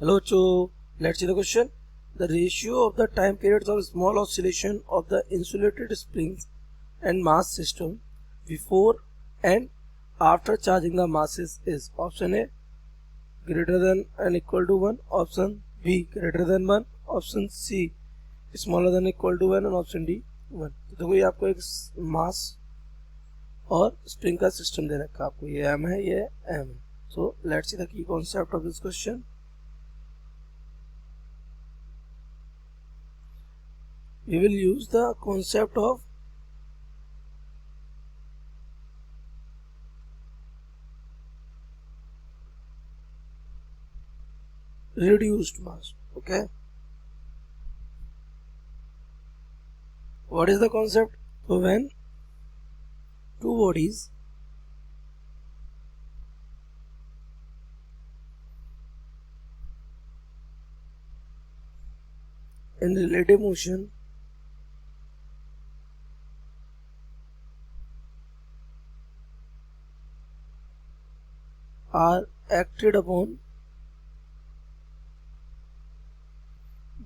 Hello, so let's see the question. The ratio of the time periods of small oscillation of the insulated springs and mass system before and after charging the masses is option A greater than and equal to 1, option B greater than 1, option C smaller than equal to 1 and option D 1. तो देखो ये आपको एक मास और spring का system दे रखा है आपको, ये M है ये M है. So let's see the key concept of this question. We will use the concept of reduced mass. Okay, what is the concept? So when two bodies in relative motion are acted upon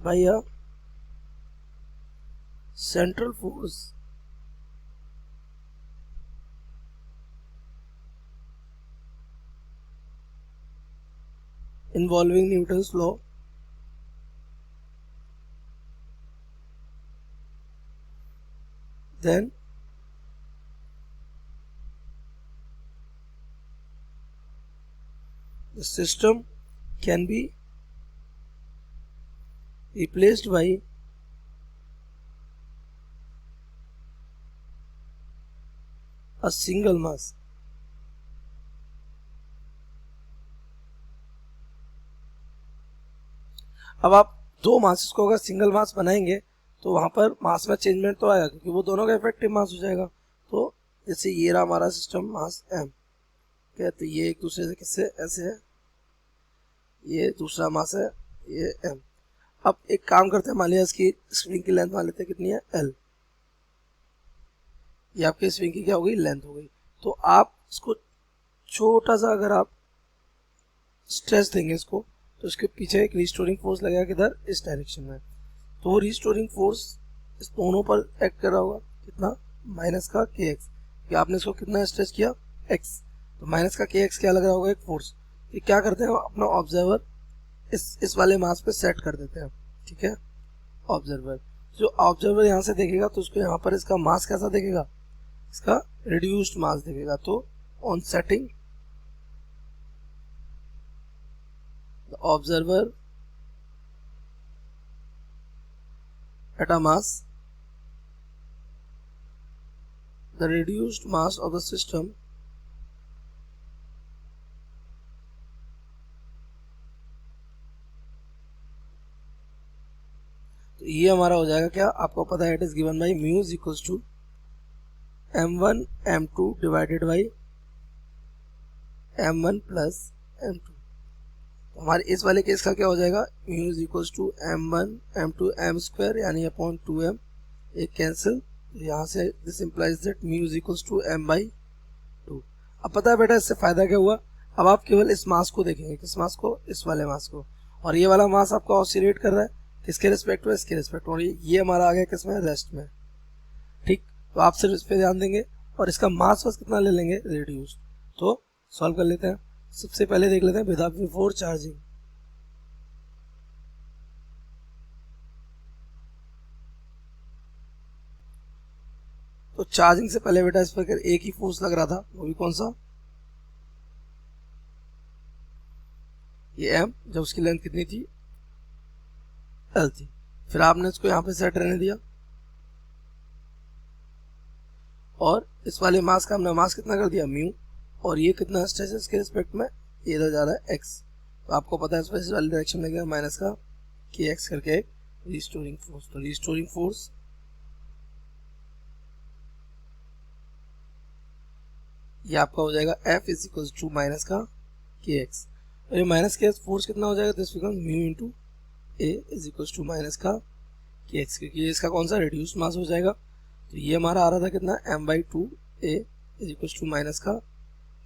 by a central force involving Newton's law, then the system can be replaced by a single mass. अब आप दो masses को अगर single मास बनाएंगे तो वहां पर मास में चेंजमेंट तो आएगा क्योंकि वो दोनों का इफेक्टिव मास हो जाएगा. तो जैसे ये रहा हमारा सिस्टम मास m, क्या तो ये एक दूसरे से किससे ऐसे है, ये दूसरा मास है ये m. अब एक काम करते हैं, मान लिया इसकी स्प्रिंग की लेंथ मान लेते हैं कितनी है l, ये आपकी स्प्रिंग की क्या हो गई लेंथ हो गई. तो आप इसको छोटा सा अगर आप स्ट्रेस देंगे इसको तो इसके पीछे एक रिस्टोरिंग फोर्स लगेगा किधर इस डायरेक्शन में. तो वो रिस्टोरिंग फोर्स इस दोनों पर एक्ट कर रहा होगा कितना माइनस का के एक्स, कि आपने इसको कितना स्ट्रेच किया एक्स, तो माइनस का के एक्स क्या लग रहा होगा एक फोर्स. ये क्या करते हैं अपना ऑब्जर्वर इस वाले मास पे सेट कर देते हैं. ठीक है, ऑब्जर्वर जो ऑब्जर्वर यहाँ से देखेगा तो उसको यहाँ पर इसका मास कैसा देखेगा, इसका रिड्यूस्ड मास देखेगा. तो on setting the observer at a mass, the reduced mass of the system तो ये हमारा हो जाएगा क्या, आपको पता है it is given by mu is equals to m1 m2 divided by m1 plus m2. हमारे इस वाले केस का क्या हो जाएगा, mu is equals to m1 m2 m square यानी अपॉन 2m, एक कैंसिल, यहाँ से this implies that mu is equals to m by 2. अब पता है बेटा इससे फायदा क्या हुआ, अब आप केवल इस मास को देखेंगे, किस मास को, इस वाले मास को, और ये वाला मास आपका ऑसिलेट कर रहा है किसके रिस्पेक्ट में, इसके रिस्पेक्ट में, और ये हमारा आ गया किसमें रेस्ट में. ठीक, तो आप सिर्फ इस पे ध्यान देंगे और इसका मास बस कितना ले लेंगे रिड्यूस्ड. तो सॉल्व कर लेते हैं. सबसे पहले देख लेते हैं विदाउट बिफोर चार्जिंग. तो चार्जिंग से पहले बेटा इस पर एक ही फोर्स लग रहा था, वो भी कौन सा, ये m, जब उसकी लेंथ कितनी थी l थी. फिर आपने इसको यहाँ पे सेट रहने दिया और इस वाले मास का हमने मास कितना कर दिया म्यू, और ये कितना स्ट्रेच है इसके रिस्पेक्ट में, ये इधर जा रहा है x. तो आपको पता है इस वाली डायरेक्शन में गया माइनस का के एक्स करके एक रिस्टोरिंग फोर्स. तो रिस्टोरिंग फोर्स ये आपका हो जाएगा F is equal to minus का के एक्स, और ये माइनस के फोर्स कितना हो जाएगा, this becomes mu into A is equal to minus का के एक्स, क्योंकि ये इसका कौन सा रिड्यूस्ड मास हो जाएगा. तो ये हमारा आ रहा था कितना m by 2 A is equal to minus का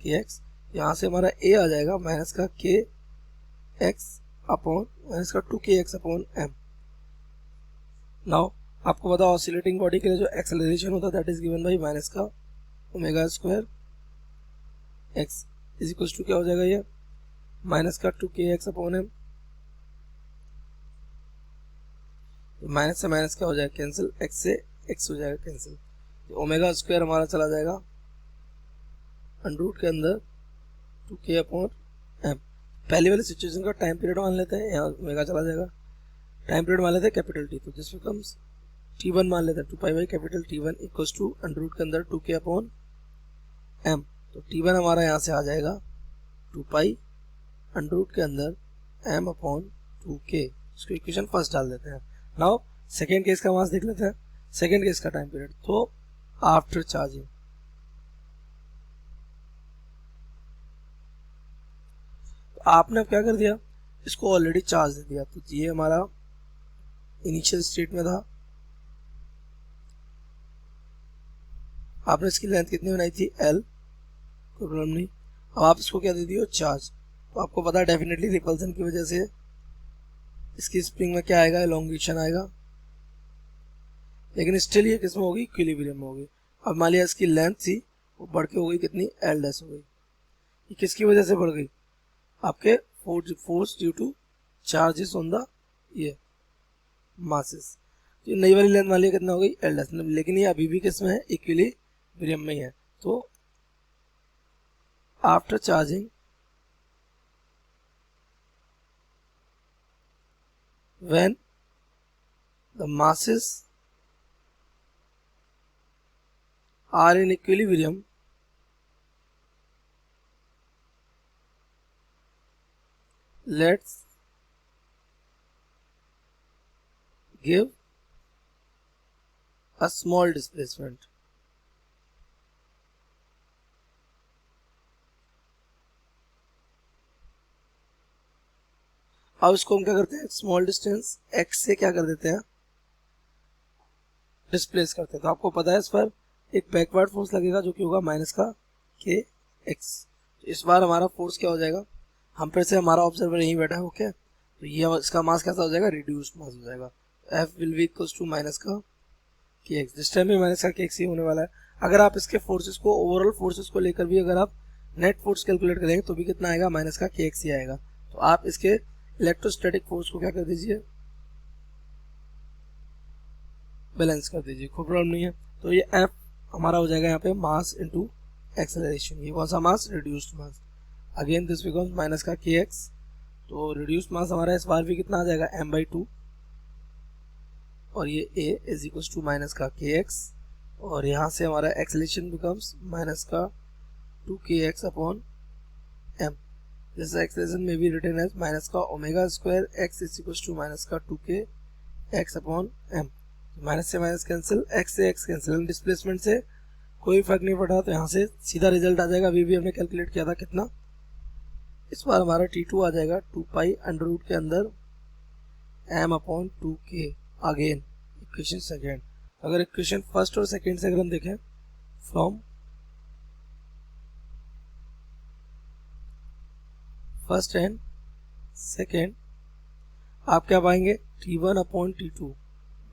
के एक्स, यहाँ से हमारा a आ जाएगा माइनस का के एक्स अपॉन माइनस का 2kx अपॉन m। नाउ आपको पता ऑसिलेटिंग बॉडी के लिए जो एक्सेलरेशन होता है that is given by minus का omega square x is equal to क्या हो जाएगा ये माइनस का 2kx अपॉन m। माइनस से माइनस क्या हो जाएगा कैंसिल, x से x हो जाएगा कैंसिल। ओमेगा स्क्वायर हमारा चला जाएगा अंडर रूट के अंदर 2k अपॉन m। पहली वाली सिचुएशन का टाइम पीरियड मान लेते हैं, यहाँ ओमेगा चला जाएगा, टाइम पीरियड मान लेते हैं कैपिटल टी, तो दिस बिकम्स t1 मान लेते हैं 2 pi by capital T1 equals to under root के अंदर 2k अपॉन m। तो T1 हमारा यहाँ से आ जाएगा 2 पाई अंडर रूट के अंदर m अपॉन 2k। इसको इक्वेशन फर्स्ट डाल देते हैं। नाउ सेकेंड केस का मास देख लेते हैं, सेकेंड केस का टाइम पीरियड। तो आफ्टर चार्जिंग तो आपने अब क्या कर दिया, इसको ऑलरेडी चार्ज दे दिया, तो ये हमारा इनिशियल स्टेट में था, आपने इसकी लेंथ कितनी बनाई थी L, कोई प्रॉब्लम नहीं। अब आप इसको क्या दे दियो चार्ज, तो आपको पता है डेफिनेटली रिपल्सन की वजह से इसकी स्प्रिंग में क्या आएगा एलोंगेशन आएगा, लेकिन स्टिल ये किसमें होगी इक्विलिब्रियम में होगी। अब मान लिया इसकी लेंथ थी वो बढ़ के हो गई कितनी L डैश हो गई, ये किसकी वजह से बढ़ गई आपके force due two charges on the ये मासेस। तो नई वाली लेंथ मान लिया कितना हो गई L डैश, लेकिन ये अभी भी किसमें है इक्विलिब्रियम में ही है। तो after charging when the masses are in equilibrium, let's give a small displacement। अब इसको हम क्या करते हैं स्मॉल डिस्टेंस x से क्या कर देते हैं डिस्प्लेस करते हैं। तो आपको पता है इस पर एक बैकवर्ड फोर्स लगेगा जो कि होगा माइनस का kx। तो इस बार हमारा फोर्स क्या हो जाएगा, हम फिर से हमारा ऑब्जर्वर यहीं बैठा है ओके, तो ये इसका मास कैसा हो जाएगा रिड्यूस्ड मास हो जाएगा। F will be equals to minus का kx, जिस टाइम भी माइनस का kx ही होने वाला है। अगर आप इसके फोर्सेस को ओवरऑल फोर्सेस को लेकर भी अगर आप नेट फोर्स कैलकुलेट करेंगे तो भी कितना आएगा माइनस का kx ही आएगा। तो आप इसके इलेक्ट्रोस्टैटिक फोर्स को क्या कर दीजिए बैलेंस कर दीजिए, कोई प्रॉब्लम नहीं है। तो ये F हमारा हो जाएगा यहाँ पे मास इनटू एक्सेलरेशन, ये कौन सा mass reduced mass, again this becomes minus का kx। तो रिड्यूस्ड मास हमारा इस बार भी कितना आ जाएगा m/2 और ये a is equal to minus का kx, और यहाँ से हमारा एक्सेलरेशन बिकम्स माइनस का 2kx upon m। This acceleration में भी रिटन एज माइनस का omega square x is equal to minus का 2kx अपॉन m। माइनस से माइनस कैंसिल, x से x कैंसिल, डिस्प्लेसमेंट से कोई फर्क नहीं पड़ा, तो यहाँ से सीधा रिजल्ट आ जाएगा। अभी भी हमने कैलकुलेट किया था कितना, इस बार हमारा T2 आ जाएगा 2 पाई अंडर रूट के अंदर m upon 2k। Again equation second, अगर इक्वेशन फर्स्ट और सेकेंड से अगर हम देखें फ्रॉम फर्स्ट एंड सेकेंड, आप क्या पाएंगे T1 upon T2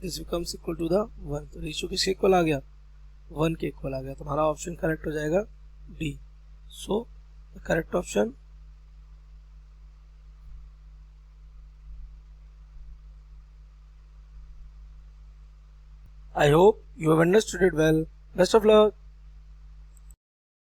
this becomes equal to the 1। तो रेशियो किसके इक्वल आ गया 1 के इक्वल आ गया, तो हमारा ऑप्शन करेक्ट हो जाएगा D। So correct option I hope you have understood it well. Best of luck.